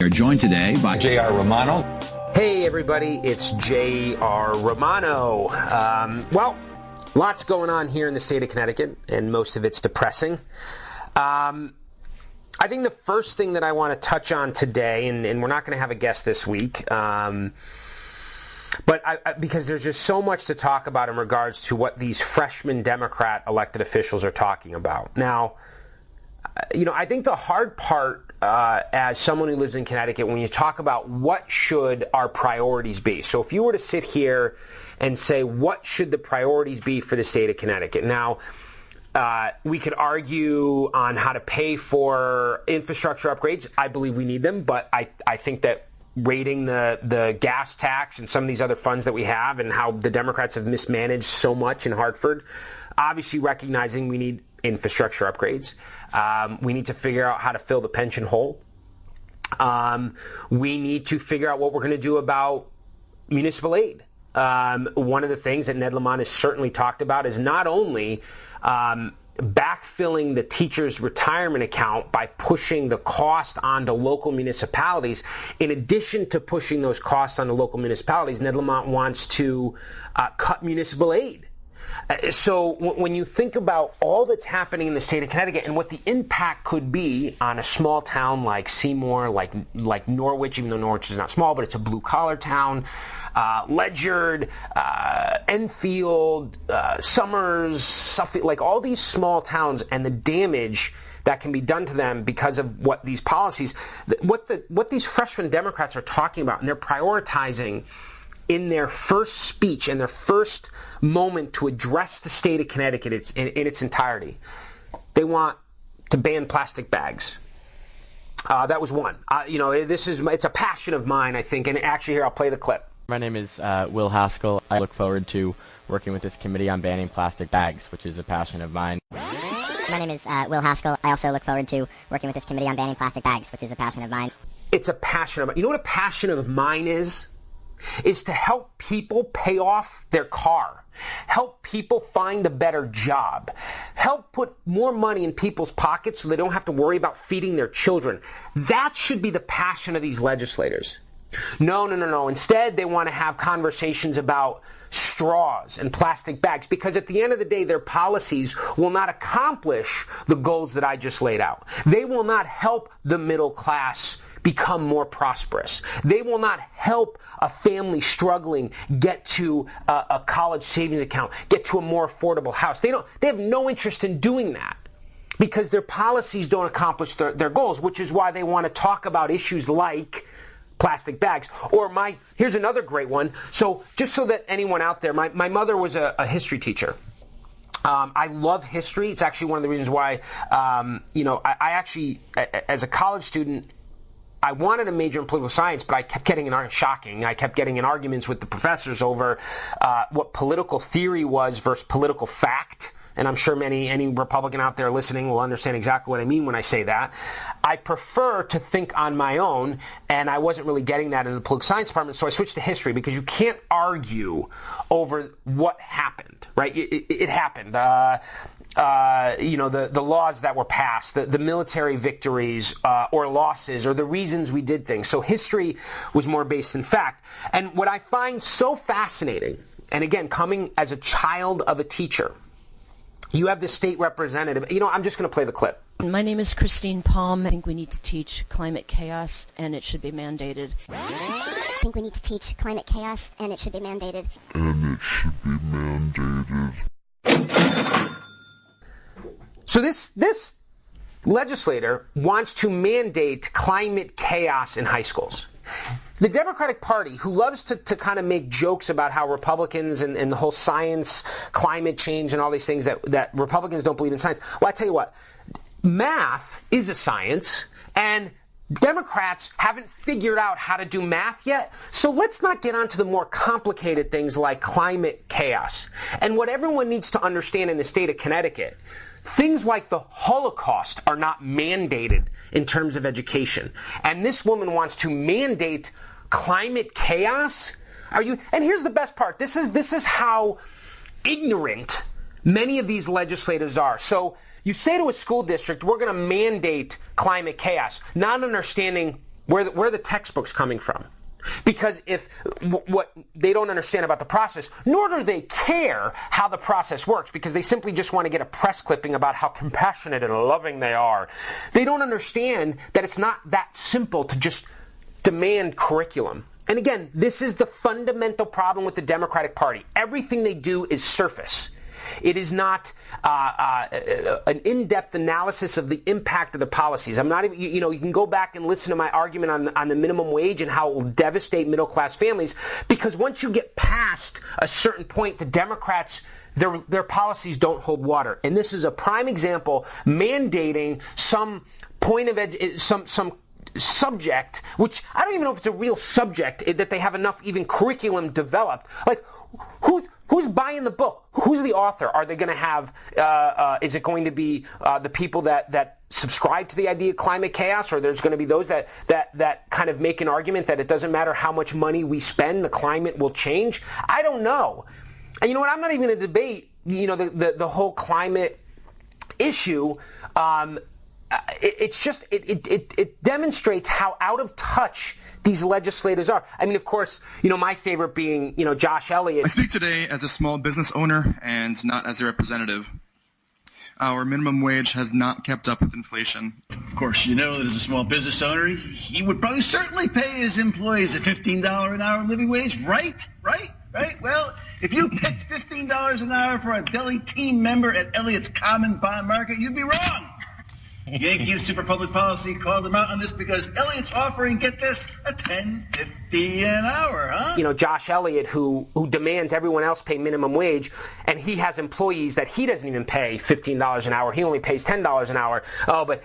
We're joined today by J.R. Romano. Hey everybody, it's J.R. Romano. Well, lots going on here in the state of Connecticut, and most of it's depressing. I think the first thing that I want to touch on today, and we're not going to have a guest this week, but because there's just so much to talk about in regards to what these freshman Democrat elected officials are talking about. Now, I think the hard part as someone who lives in Connecticut, when you talk about what should our priorities be. So if you were to sit here and say, what should the priorities be for the state of Connecticut? Now, we could argue on how to pay for infrastructure upgrades. I believe we need them, but I think that rating the gas tax and some of these other funds that we have and how the Democrats have mismanaged so much in Hartford, obviously recognizing we need infrastructure upgrades. We need to figure out how to fill the pension hole. We need to figure out what we're going to do about municipal aid. One of the things that Ned Lamont has certainly talked about is not only backfilling the teacher's retirement account by pushing the cost onto local municipalities. In addition to pushing those costs onto local municipalities, Ned Lamont wants to cut municipal aid. So when you think about all that's happening in the state of Connecticut and what the impact could be on a small town like Seymour, like Norwich, even though Norwich is not small, but it's a blue-collar town, Ledyard, Enfield, Somers, Suffolk, like all these small towns and the damage that can be done to them because of what these policies, what these freshman Democrats are talking about, and they're prioritizing in their first speech and their first moment to address the state of Connecticut in its entirety. They want to ban plastic bags. That was one. It's a passion of mine, I think, and actually here I'll play the clip. My name is Will Haskell. I look forward to working with this committee on banning plastic bags, which is a passion of mine. My name is Will Haskell. I also look forward to working with this committee on banning plastic bags, which is a passion of mine. It's a passion of mine. You know what a passion of mine is? Is to help people pay off their car, help people find a better job, help put more money in people's pockets so they don't have to worry about feeding their children. That should be the passion of these legislators. No. Instead, they want to have conversations about straws and plastic bags because at the end of the day, their policies will not accomplish the goals that I just laid out. They will not help the middle class become more prosperous. They will not help a family struggling get to a college savings account, get to a more affordable house. They have no interest in doing that because their policies don't accomplish their goals, which is why they want to talk about issues like plastic bags. Here's another great one. So just so that anyone out there, my mother was a history teacher. I love history. It's actually one of the reasons why, I actually, as a college student, I wanted to major in political science, but I kept getting I kept getting in arguments with the professors over what political theory was versus political fact. And I'm sure any Republican out there listening will understand exactly what I mean when I say that. I prefer to think on my own, and I wasn't really getting that in the political science department, so I switched to history because you can't argue over what happened, right? It happened. The laws that were passed, the military victories or losses, or the reasons we did things. So history was more based in fact. And what I find so fascinating, and again, coming as a child of a teacher, you have the state representative. I'm just going to play the clip. My name is Christine Palm. I think we need to teach climate chaos, and it should be mandated. I think we need to teach climate chaos, and it should be mandated. So this legislator wants to mandate climate chaos in high schools. The Democratic Party, who loves to kind of make jokes about how Republicans and the whole science, climate change, and all these things that Republicans don't believe in science. Well, I tell you what, math is a science, and Democrats haven't figured out how to do math yet. So let's not get onto the more complicated things like climate chaos. And what everyone needs to understand in the state of Connecticut, things like the Holocaust are not mandated in terms of education. And this woman wants to mandate climate chaos? And here's the best part. This is how ignorant many of these legislators are. So you say to a school district, we're going to mandate climate chaos, not understanding where the textbook's coming from. Because if what they don't understand about the process, nor do they care how the process works, because they simply just want to get a press clipping about how compassionate and loving they are. They don't understand that it's not that simple to just demand curriculum. And again, this is the fundamental problem with the Democratic Party. Everything they do is surface. It is not an in-depth analysis of the impact of the policies. I'm not even, you can go back and listen to my argument on the minimum wage and how it will devastate middle-class families, because once you get past a certain point, the Democrats, their policies don't hold water. And this is a prime example, mandating some point of some subject, which I don't even know if it's a real subject, that they have enough even curriculum developed. Like, who's buying the book? Who's the author? Are they going to have, is it going to be the people that subscribe to the idea of climate chaos, or there's going to be those that kind of make an argument that it doesn't matter how much money we spend, the climate will change? I don't know. And you know what? I'm not even going to debate, the whole climate issue. It's just, it demonstrates how out of touch these legislators are. I mean, of course, my favorite being, Josh Elliott. I speak today as a small business owner and not as a representative. Our minimum wage has not kept up with inflation. Of course, that as a small business owner, he would probably certainly pay his employees a $15 an hour living wage, right? Well, if you picked $15 an hour for a deli team member at Elliott's Common Bond Market, you'd be wrong. Yankees Super Public Policy called them out on this because Elliott's offering, get this, a $10.50 an hour, huh? Josh Elliott, who demands everyone else pay minimum wage, and he has employees that he doesn't even pay $15 an hour. He only pays $10 an hour. Oh, but,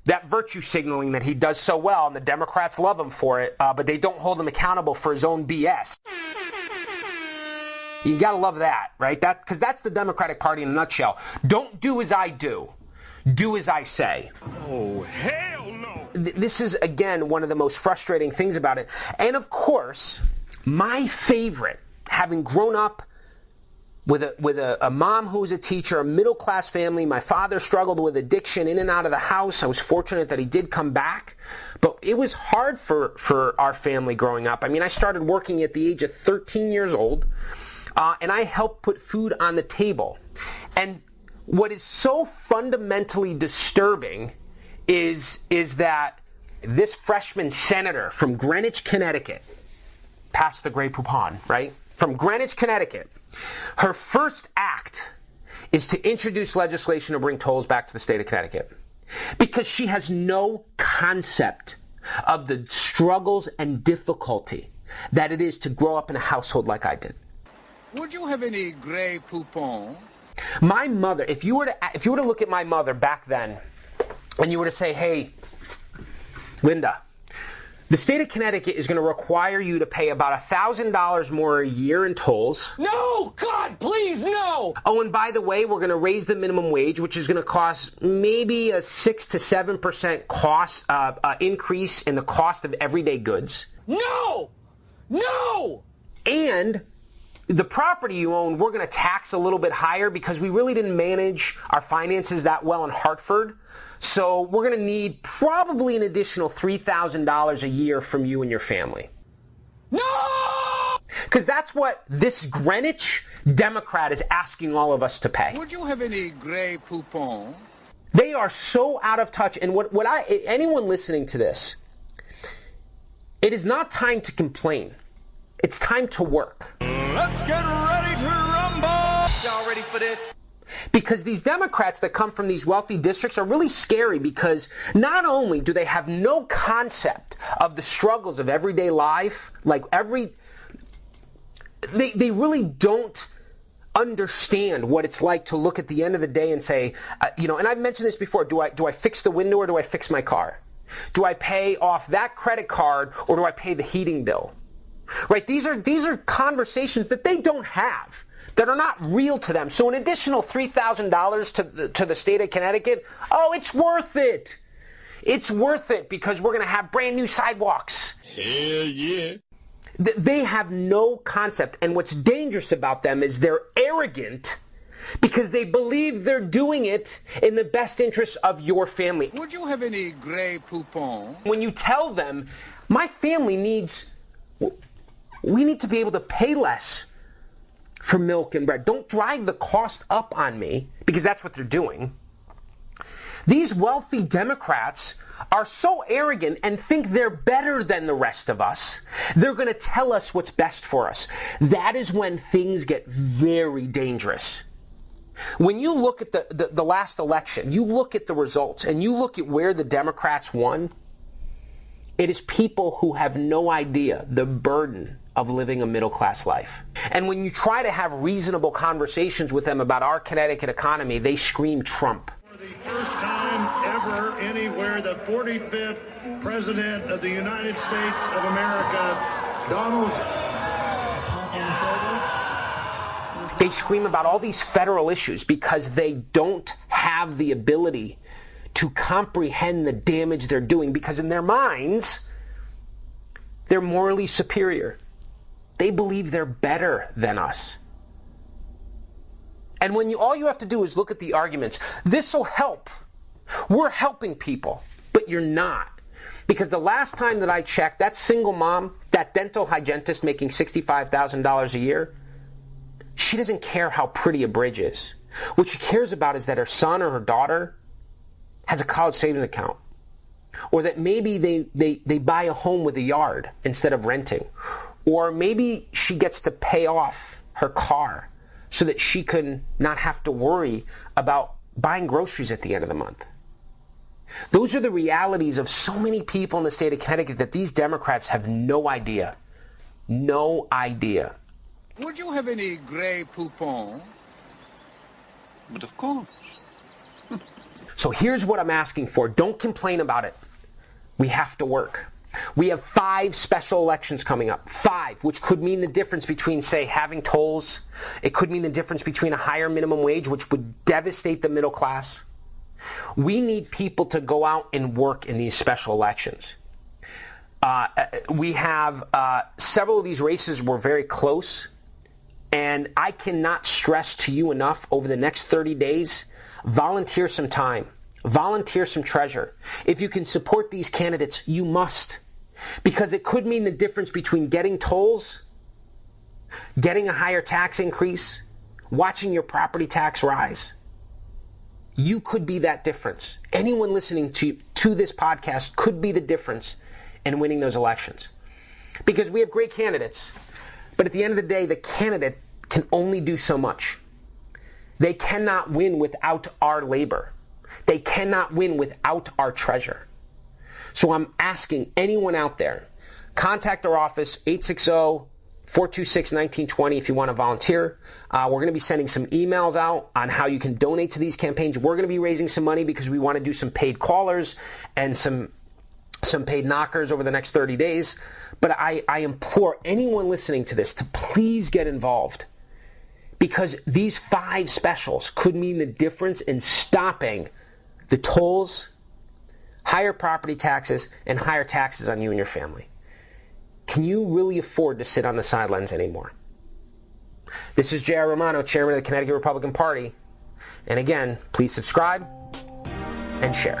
that virtue signaling that he does so well, and the Democrats love him for it, but they don't hold him accountable for his own BS. You gotta love that, right? Because that's the Democratic Party in a nutshell. Don't do as I do. Do as I say. Oh, hell no! This is, again, one of the most frustrating things about it. And, of course, my favorite, having grown up with a mom who was a teacher, a middle-class family. My father struggled with addiction in and out of the house. I was fortunate that he did come back. But it was hard for our family growing up. I mean, I started working at the age of 13 years old, and I helped put food on the table. And what is so fundamentally disturbing is that this freshman senator from Greenwich, Connecticut, past the Grey Poupon, right? From Greenwich, Connecticut, her first act is to introduce legislation to bring tolls back to the state of Connecticut. Because she has no concept of the struggles and difficulty that it is to grow up in a household like I did. Would you have any Grey Poupon? My mother, if you were to look at my mother back then, and you were to say, hey, Linda, the state of Connecticut is going to require you to pay about $1,000 more a year in tolls. No! God, please, no! Oh, and by the way, we're going to raise the minimum wage, which is going to cost maybe a 6 to 7% cost increase in the cost of everyday goods. No! No! And the property you own, we're going to tax a little bit higher because we really didn't manage our finances that well in Hartford. So we're going to need probably an additional $3,000 a year from you and your family. No! Because that's what this Greenwich Democrat is asking all of us to pay. Would you have any Grey Poupon? They are so out of touch. And anyone listening to this, it is not time to complain. It's time to work. Let's get ready to rumble! Y'all ready for this? Because these Democrats that come from these wealthy districts are really scary, because not only do they have no concept of the struggles of everyday life, they really don't understand what it's like to look at the end of the day and say, and I've mentioned this before, do I fix the window or do I fix my car? Do I pay off that credit card or do I pay the heating bill? Right? These are conversations that they don't have, that are not real to them. So an additional $3,000 to the state of Connecticut, it's worth it. It's worth it because we're going to have brand new sidewalks. Hell yeah. They have no concept. And what's dangerous about them is they're arrogant because they believe they're doing it in the best interest of your family. Would you have any Grey Poupon? When you tell them, my family we need to be able to pay less for milk and bread. Don't drive the cost up on me, because that's what they're doing. These wealthy Democrats are so arrogant and think they're better than the rest of us. They're going to tell us what's best for us. That is when things get very dangerous. When you look at the last election, you look at the results, and you look at where the Democrats won, it is people who have no idea the burden of living a middle-class life. And when you try to have reasonable conversations with them about our Connecticut economy, they scream Trump. For the first time ever anywhere, the 45th President of the United States of America, Donald. They scream about all these federal issues because they don't have the ability to comprehend the damage they're doing, because in their minds, they're morally superior. They believe they're better than us. And when all you have to do is look at the arguments, this will help. We're helping people, but you're not. Because the last time that I checked, that single mom, that dental hygienist making $65,000 a year, she doesn't care how pretty a bridge is. What she cares about is that her son or her daughter has a college savings account. Or that maybe they buy a home with a yard instead of renting. Or maybe she gets to pay off her car so that she can not have to worry about buying groceries at the end of the month. Those are the realities of so many people in the state of Connecticut that these Democrats have no idea. No idea. Would you have any Grey Poupon? But of course. So here's what I'm asking for. Don't complain about it. We have to work. We have 5 special elections coming up. 5, which could mean the difference between, say, having tolls. It could mean the difference between a higher minimum wage, which would devastate the middle class. We need people to go out and work in these special elections. We have several of these races were very close. And I cannot stress to you enough, over the next 30 days, volunteer some time. Volunteer some treasure. If you can support these candidates, you must. Because it could mean the difference between getting tolls, getting a higher tax increase, watching your property tax rise. You could be that difference. Anyone listening to this podcast could be the difference in winning those elections. Because we have great candidates. But at the end of the day, the candidate can only do so much. They cannot win without our labor. They cannot win without our treasure. So I'm asking anyone out there, contact our office, 860-426-1920 if you want to volunteer. We're going to be sending some emails out on how you can donate to these campaigns. We're going to be raising some money because we want to do some paid callers and some paid knockers over the next 30 days. But I implore anyone listening to this to please get involved, because these 5 specials could mean the difference in stopping the tolls, higher property taxes, and higher taxes on you and your family. Can you really afford to sit on the sidelines anymore? This is J.R. Romano, Chairman of the Connecticut Republican Party. And again, please subscribe and share.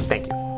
Thank you.